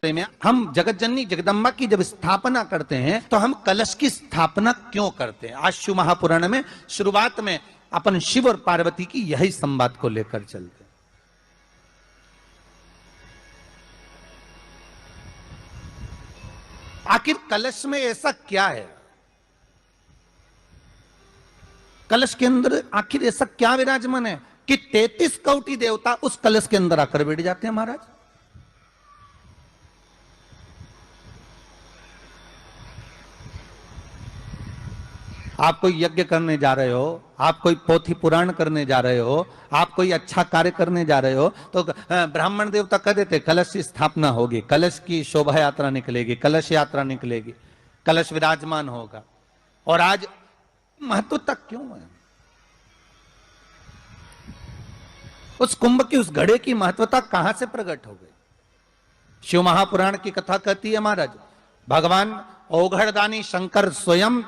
में हम जगत जननी जगदम्बा की जब स्थापना करते हैं तो हम कलश की स्थापना क्यों करते हैं? आज शिव महापुराण में शुरुआत में अपन शिव और पार्वती की यही संवाद को लेकर चलते हैं। आखिर कलश में ऐसा क्या है? कलश के अंदर आखिर ऐसा क्या विराजमान है कि 33 कोटि देवता उस कलश के अंदर आकर बैठ जाते हैं? महाराज, आप कोई यज्ञ करने जा रहे हो, आप कोई पोथी पुराण करने जा रहे हो, आप कोई अच्छा कार्य करने जा रहे हो, तो ब्राह्मण देवता कह देते कलश की स्थापना होगी, कलश की शोभा यात्रा निकलेगी, कलश यात्रा निकलेगी, कलश विराजमान होगा। और आज महत्व तक क्यों है? उस कुंभ की, उस घड़े की महत्वता कहां से प्रकट हो गई? शिव महापुराण की कथा कहती है महाराज, भगवान औघड़दानी शंकर स्वयं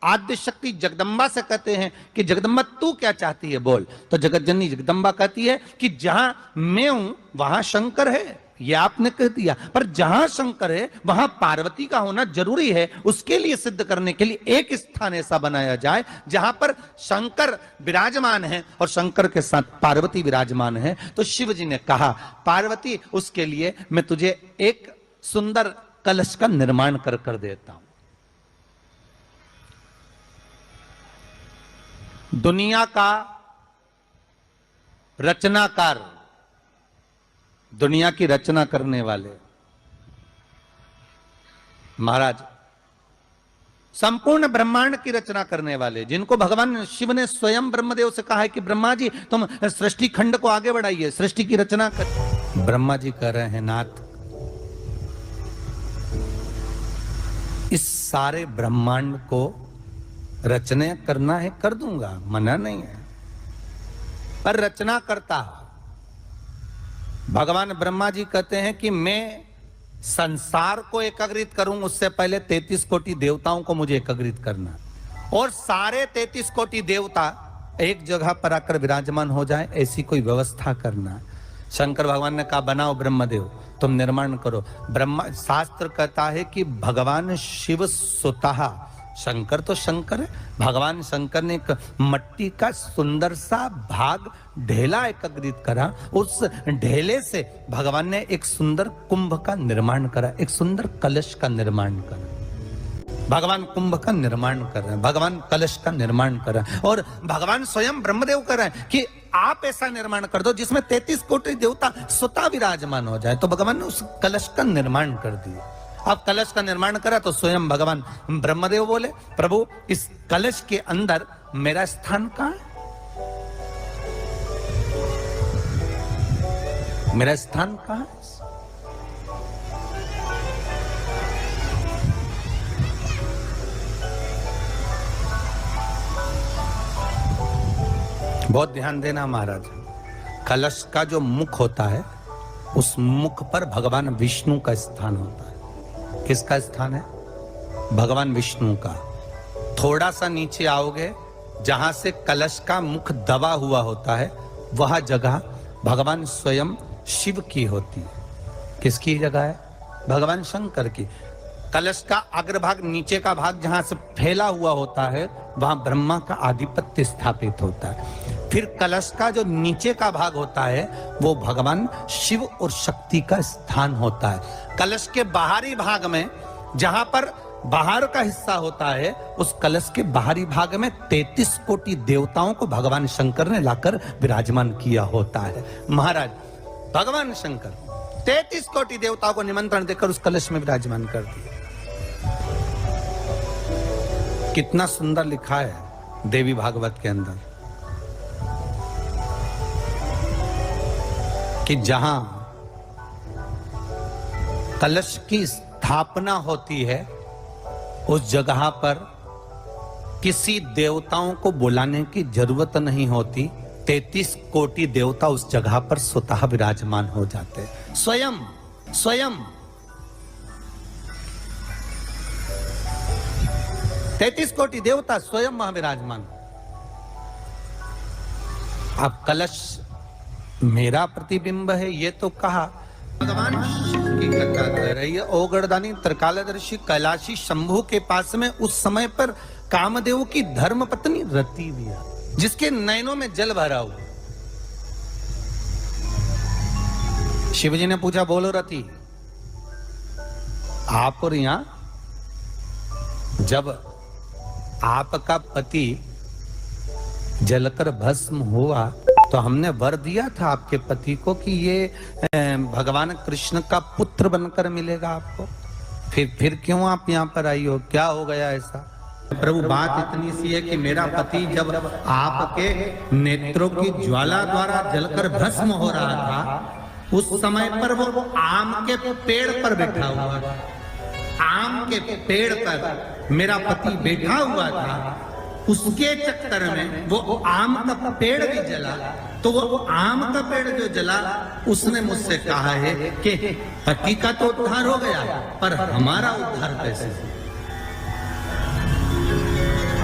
आद्य शक्ति जगदम्बा से कहते हैं कि जगदम्बा तू क्या चाहती है बोल। तो जगत जननी जगदम्बा कहती है कि जहां मैं हूं वहां शंकर है। ये आपने कह दिया, पर जहां शंकर है वहां पार्वती का होना जरूरी है। उसके लिए सिद्ध करने के लिए एक स्थान ऐसा बनाया जाए जहां पर शंकर विराजमान है और शंकर के साथ पार्वती विराजमान है। तो शिव जी ने कहा, पार्वती उसके लिए मैं तुझे एक सुंदर कलश का निर्माण कर देता हूं। दुनिया का रचनाकार, दुनिया की रचना करने वाले महाराज, संपूर्ण ब्रह्मांड की रचना करने वाले, जिनको भगवान शिव ने स्वयं ब्रह्मदेव से कहा है कि ब्रह्मा जी तुम सृष्टि खंड को आगे बढ़ाइए, सृष्टि की रचना कर। ब्रह्मा जी कह रहे हैं, नाथ इस सारे ब्रह्मांड को रचना करना है कर दूंगा, मना नहीं है, पर रचना करता भगवान ब्रह्मा जी कहते हैं कि मैं संसार को एकाग्रित करूं उससे पहले 33 कोटि देवताओं को मुझे एकाग्रित करना, और सारे 33 कोटि देवता एक जगह पर आकर विराजमान हो जाए ऐसी कोई व्यवस्था करना। शंकर भगवान ने कहा बनाओ ब्रह्मदेव, तुम निर्माण करो। ब्रह्मा, शास्त्र कहता है कि भगवान शिव स्वतः, शंकर तो शंकर है, भगवान शंकर ने एक मट्टी का सुंदर सा भाग ढेला एकत्रित करा, उस ढेले से भगवान ने एक सुंदर कुंभ का निर्माण करा, एक सुंदर कलश का निर्माण करा। भगवान कुंभ का निर्माण कर रहे हैं, भगवान कलश का निर्माण कर रहे हैं, और भगवान स्वयं ब्रह्मदेव कर रहे हैं कि आप ऐसा निर्माण कर दो जिसमें 33 कोटि देवता स्वतः विराजमान हो जाए। तो भगवान ने उस कलश का निर्माण कर दिया। अब कलश का निर्माण करा तो स्वयं भगवान ब्रह्मदेव बोले, प्रभु इस कलश के अंदर मेरा स्थान कहां है? मेरा स्थान कहां है? बहुत ध्यान देना महाराज, कलश का जो मुख होता है उस मुख पर भगवान विष्णु का स्थान होता है। किसका स्थान है? भगवान विष्णु का। थोड़ा सा नीचे आओगे, जहां से कलश का मुख दबा हुआ होता है वह जगह भगवान स्वयं शिव की होती है। किसकी जगह है? भगवान शंकर की। कलश का अग्रभाग, नीचे का भाग जहां से फैला हुआ होता है वहां ब्रह्मा का आधिपत्य स्थापित होता है। फिर कलश का जो नीचे का भाग होता है वो भगवान शिव और शक्ति का स्थान होता है। कलश के बाहरी भाग में, जहां पर बाहर का हिस्सा होता है, उस कलश के बाहरी भाग में 33 कोटि देवताओं को भगवान शंकर ने लाकर विराजमान किया होता है। महाराज भगवान शंकर 33 कोटि देवताओं को निमंत्रण देकर उस कलश में विराजमान कर दिया। कितना सुंदर लिखा है देवी भागवत के अंदर कि जहां कलश की स्थापना होती है उस जगह पर किसी देवताओं को बुलाने की जरूरत नहीं होती। 33 कोटि देवता उस जगह पर स्वतः विराजमान हो जाते हैं। स्वयं 33 कोटि देवता स्वयं वहां विराजमान। अब कलश मेरा प्रतिबिंब है ये तो कहा, भगवान शिव की कथा कह रही है। ओगड़दानी त्रिकालदर्शी कैलाशी शंभु के पास में उस समय पर कामदेव की धर्म पत्नी रति भी है, जिसके नयनों में जल भरा हुआ। शिवजी ने पूछा, बोलो रति, आप और यहां जब आपका पति जलकर भस्म हुआ तो हमने वर दिया था आपके पति को कि ये भगवान कृष्ण का पुत्र बनकर मिलेगा आपको, फिर क्यों आप यहाँ पर आई हो, क्या हो गया ऐसा? प्रभु, बात इतनी सी है कि मेरा पति जब आपके नेत्रों की ज्वाला द्वारा जलकर भस्म हो रहा था, उस समय पर वो आम के पेड़ पर बैठा हुआ था। आम के पेड़ पर मेरा पति बैठा हुआ था, उसके चक्कर में वो आम का पेड़ भी जला। तो वो आम का पेड़ जो जला, उसने मुझसे कहा है कि पति का तो उद्धार हो गया, पर हमारा उद्धार कैसे?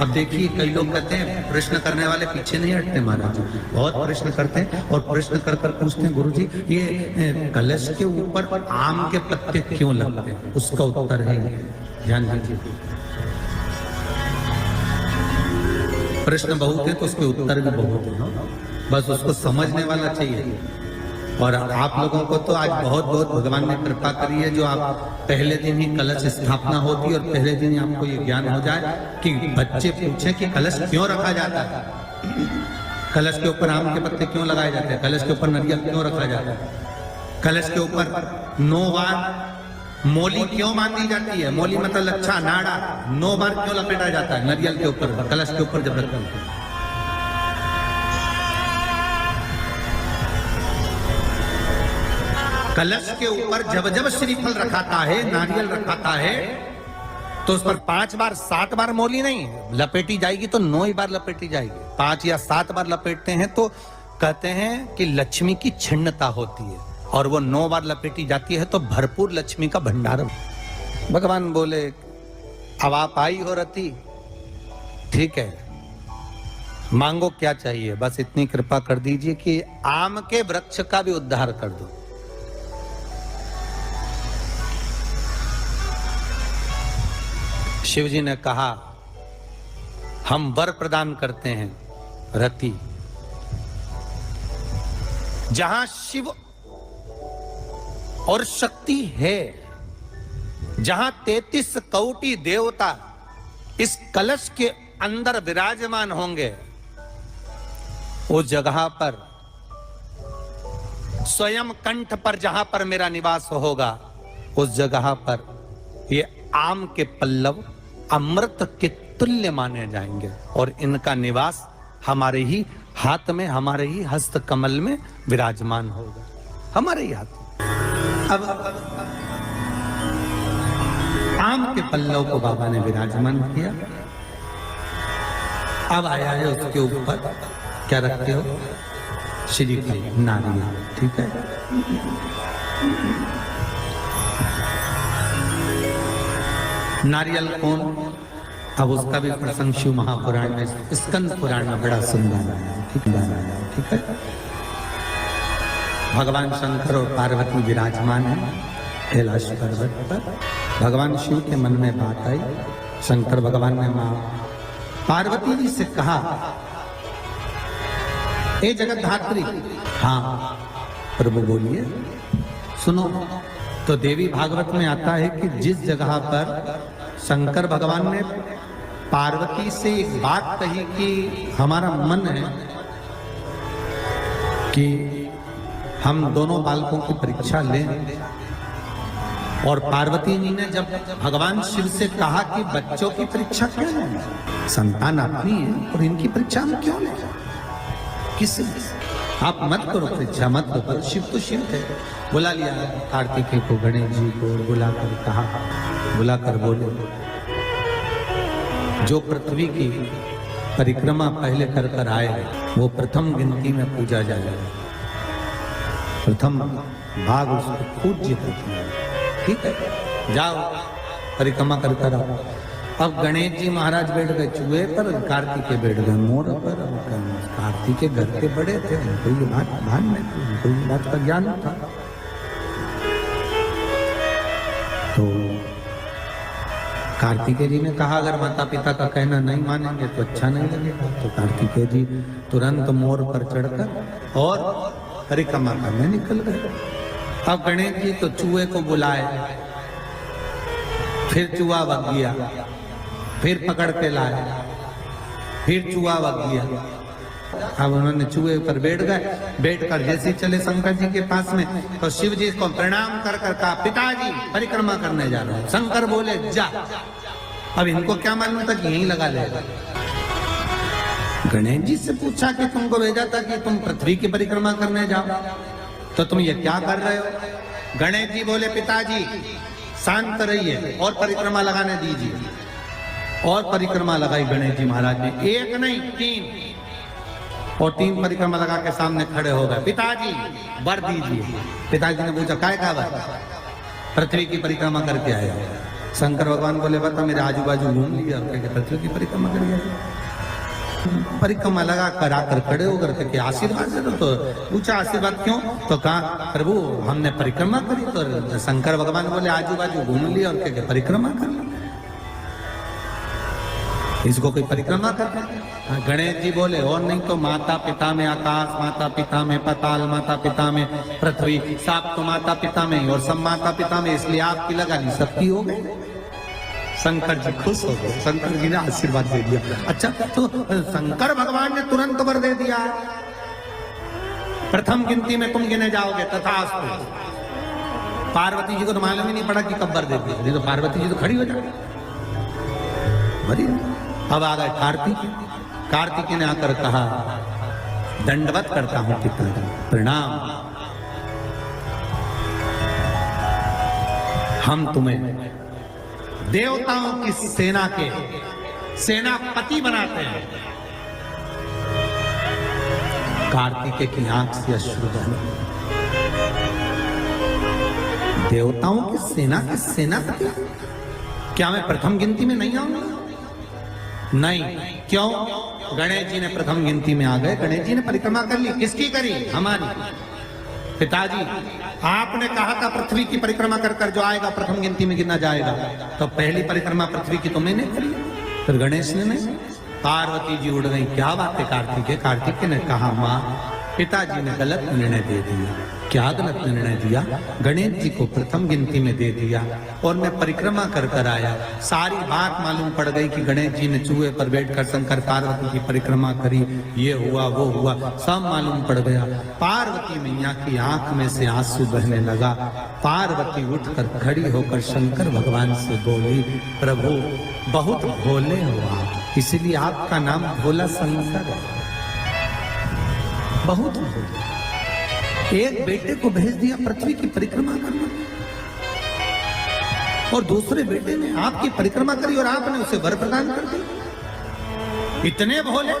अब देखिए, कई लोग कहते हैं प्रश्न करने वाले पीछे नहीं हटते महाराज, बहुत प्रश्न करते हैं और प्रश्न कर कर पूछते हैं, गुरुजी ये कलश के ऊपर आम के पत्ते क्यों लगते हैं? उसका उत्तर है, ध्यान दीजिए। प्रश्न बहुत है तो उसके उत्तर भी बहुत है, बस उसको समझने वाला चाहिए। और आप लोगों को तो आज बहुत बहुत भगवान ने कृपा करी है, जो आप पहले दिन ही कलश स्थापना होती है और पहले दिन ही आपको ये ज्ञान हो जाए कि बच्चे पूछें कि कलश क्यों रखा जाता है, कलश के ऊपर आम के पत्ते क्यों लगाए जाते हैं, कलश के ऊपर नारियल क्यों रखा जाता है, कलश के ऊपर 9 बार मोली क्यों बांधी जाती है, मोली मतलब लच्छा नाड़ा 9 बार क्यों लपेटा जाता है नारियल के ऊपर, कलश के ऊपर जब रखते हैं। कलश के ऊपर जब जब श्रीफल रखाता है, नारियल रखाता है, तो उस पर 5 बार 7 बार मोली नहीं लपेटी जाएगी, तो 9 ही बार लपेटी जाएगी। 5 या 7 बार लपेटते हैं तो कहते हैं कि लक्ष्मी की छिन्नता होती है, और वो 9 बार लपेटी जाती है तो भरपूर लक्ष्मी का भंडार। भगवान बोले, अब आप आई हो रति, ठीक है, मांगो क्या चाहिए, बस इतनी कृपा कर दीजिए कि आम के वृक्ष का भी उद्धार कर दो। शिवजी ने कहा, हम वर प्रदान करते हैं रति, जहां शिव और शक्ति है, जहां 33 कोटि देवता इस कलश के अंदर विराजमान होंगे, उस जगह पर स्वयं कंठ पर जहां पर मेरा निवास होगा, उस जगह पर ये आम के पल्लव अमृत के तुल्य माने जाएंगे, और इनका निवास हमारे ही हाथ में, हमारे ही हस्त कमल में विराजमान होगा, हमारे ही हाथ। अब आम के पल्लव को बाबा ने विराजमान किया। अब आया है उसके ऊपर क्या रखते हो, श्रीफल नारियल, ठीक है। नारियल कौन, अब उसका भी प्रसंग शिव महापुराण में, स्कंद पुराण में बड़ा सुंदर है, ठीक है। भगवान शंकर और पार्वती विराजमान है कैलाश पर्वत पर। भगवान शिव के मन में बात आई, शंकर भगवान ने मां पार्वती जी से कहा, ए जगतधात्री। हाँ प्रभु बोलिए, सुनो। तो देवी भागवत में आता है कि जिस जगह पर शंकर भगवान ने पार्वती से एक बात कही कि हमारा मन है कि हम दोनों बालकों की परीक्षा लें, और पार्वती जी ने जब भगवान शिव से कहा कि बच्चों की परीक्षा क्यों लें, संतान अपनी है और इनकी परीक्षा हम क्यों लें, किस आप मत करो परीक्षा, मत करो, शिव तो शिव थे। बुला लिया कार्तिकेय को, गणेश जी को बुलाकर कहा, बुलाकर बोले, जो पृथ्वी की परिक्रमा पहले कर कर आए वो प्रथम गिनती में पूजा जाएगा, प्रथम भाग उसको पूज्य करते हैं, ठीक है, जाओ परिक्रमा कर कर आओ। अब गणेश जी महाराज बैठ गए चूहे पर, कार्तिकेय बैठ गए मोर पर। कार्तिकेय घर के बड़े थे, उनको ये बात भान नहीं थी, उनको ये बात का ज्ञान था। तो कार्तिकेय जी ने कहा अगर माता पिता का कहना नहीं मानेंगे तो अच्छा नहीं लगेगा। तो कार्तिकेय जी तुरंत मोर पर चढ़कर और परिक्रमा करने निकल गए। अब गणेश जी तो चूहे को बुलाए, फिर चूहा भग गया, फिर पकड़ के लाए, फिर चूहा भग गया। अब उन्होंने चूहे पर बैठ गए, बैठकर जैसे चले शंकर जी के पास में तो शिव जी को प्रणाम कर कर कहा पिताजी परिक्रमा करने जा रहे हैं। शंकर बोले जा। अब इनको क्या मालूम था कि यहीं लगा लेगा। गणेश जी से पूछा कि तुमको भेजा था कि तुम पृथ्वी की परिक्रमा करने जाओ, तो तुम ये क्या कर रहे हो? गणेश जी बोले पिताजी शांत रहिए और परिक्रमा लगाने दीजिए। और परिक्रमा लगाई गणेश जी महाराज ने, एक नहीं 3, और 3 परिक्रमा लगा के सामने खड़े हो गए। पिताजी वर दीजिए। पिताजी ने पूछा काय का वर? पृथ्वी की परिक्रमा करके आया। शंकर भगवान बोले बता मेरे आजू बाजू घूम लिया, पृथ्वी की परिक्रमा कर गया। परिक्रमा लगा कर आकर खड़े होकर के आशीर्वाद दे दो। तो पूछा आशीर्वाद क्यों? तो कहा प्रभु हमने परिक्रमा करी। तो शंकर भगवान बोले आजू बाजू घूम लिया और क्या परिक्रमा कर ली, इसको कोई परिक्रमा करते हैं? गणेश जी बोले और नहीं तो माता पिता में आकाश, माता पिता में पाताल, माता पिता में पृथ्वी, सब तो माता पिता में और सब माता पिता में, इसलिए आपकी लगा ली सबकी हो गई। शंकर जी खुश हो गए, शंकर जी ने आशीर्वाद दे दिया। अच्छा तो शंकर भगवान ने तुरंत वर दे दिया, प्रथम गिनती में तुम गिने जाओगे तथास्तु। पार्वती जी को तो मालूम ही नहीं पड़ा कि कब वर दे दिया, नहीं तो पार्वती जी तो खड़ी हो जाए। अब आ गए कार्तिक ने आकर कहा दंडवत करता हूं पिताजी, प्रणाम। हम तुम्हें देवताओं की सेना के सेनापति बनाते हैं। कार्तिकेय की आंख से अश्रु बहे। देवताओं की सेना के सेनापति? क्या मैं प्रथम गिनती में नहीं आऊंगा? नहीं। क्यों? गणेश जी ने प्रथम गिनती में आ गए। गणेश जी ने परिक्रमा कर ली। किसकी करी? हमारी। पिताजी आपने कहा था पृथ्वी की परिक्रमा कर कर जो आएगा प्रथम गिनती में गिना जाएगा, तो पहली परिक्रमा पृथ्वी की तुमने नहीं करी, फिर गणेश ने नहीं। पार्वती जी उड़ गई। क्या बात है कार्तिकेय? कार्तिकेय ने कहा माँ पिताजी ने गलत निर्णय दे दिया। क्या गलत निर्णय दिया? गणेश जी को प्रथम गिनती में दे दिया और मैं परिक्रमा कर कर आया। सारी बात मालूम पड़ गई कि गणेश जी ने चूहे पर बैठकर शंकर पार्वती की परिक्रमा करी, ये हुआ वो हुआ, सब मालूम पड़ गया। पार्वती मैया की आंख में से आंसू बहने लगा। पार्वती उठकर खड़ी होकर शंकर भगवान से बोली प्रभु बहुत भोले हो आप, इसलिए आपका नाम भोला शंकर है। बहुत एक बेटे को भेज दिया पृथ्वी की परिक्रमा करना और दूसरे बेटे ने आपकी परिक्रमा करी और आपने उसे वर प्रदान कर दिया। इतने भोले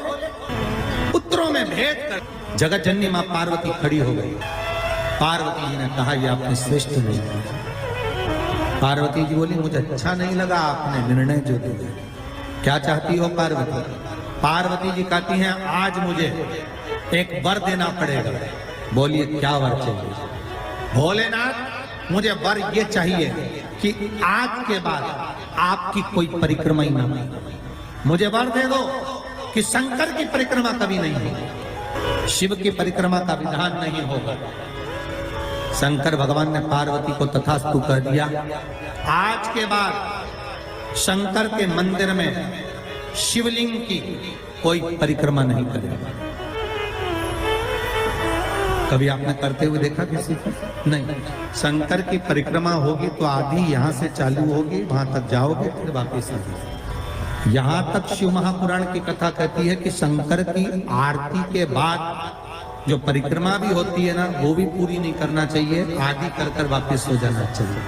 पुत्रों में भेद कर जगत जननी मां पार्वती खड़ी हो गई। पार्वती जी ने कहा ये आपने श्रेष्ठ नहीं किया। पार्वती जी बोली मुझे अच्छा नहीं लगा आपने निर्णय जो दिया। क्या चाहती हो पार्वती? पार्वती जी कहती हैं आज मुझे एक वर देना पड़ेगा। बोलिए क्या वर चाहिए? भोलेनाथ मुझे वर ये चाहिए कि आज के बाद आपकी कोई परिक्रमा ही ना हो। मुझे वर दे दो कि शंकर की परिक्रमा कभी नहीं होगी, शिव की परिक्रमा का विधान नहीं होगा। शंकर भगवान ने पार्वती को तथास्तु कह दिया। आज के बाद शंकर के मंदिर में शिवलिंग की कोई परिक्रमा नहीं करेगा। कभी आपने करते हुए देखा किसी को? नहीं। शंकर की परिक्रमा होगी तो आधी यहाँ से चालू होगी, वहां तक जाओगे फिर वापस आगे। यहाँ तक शिव महापुराण की कथा कहती है कि शंकर की आरती के बाद जो परिक्रमा भी होती है ना वो भी पूरी नहीं करना चाहिए, आधी कर कर वापिस हो जाना चाहिए।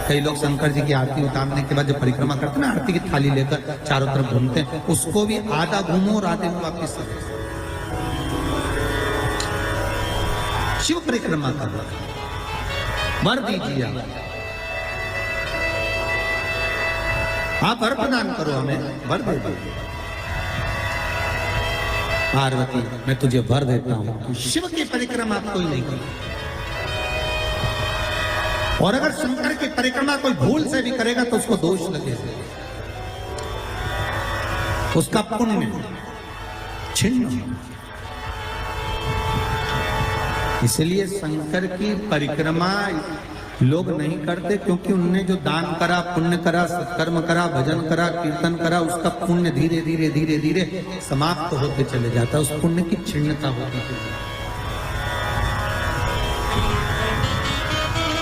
कई लोग शंकर जी की आरती उतारने के बाद जो परिक्रमा करते हैं ना, आरती की थाली लेकर चारों तरफ घूमते हैं, उसको भी आधा घूमो और आधे में वापिस शिव परिक्रमा करना। वर दीजिए आप वर प्रदान करो, हमें वर दे दो। पार्वती मैं तुझे वर देता हूं, शिव की परिक्रमा कोई नहीं करे। और अगर शंकर की परिक्रमा कोई भूल से भी करेगा तो उसको दोष लगेगा, उसका पुण्य छिन्न होगा। इसलिए शंकर की परिक्रमा लोग नहीं करते, क्योंकि उनने जो दान करा, पुण्य करा, सत्कर्म करा, भजन करा, कीर्तन करा, उसका पुण्य धीरे धीरे धीरे धीरे समाप्त होते चले जाता है, उस पुण्य की क्षीणता होती है।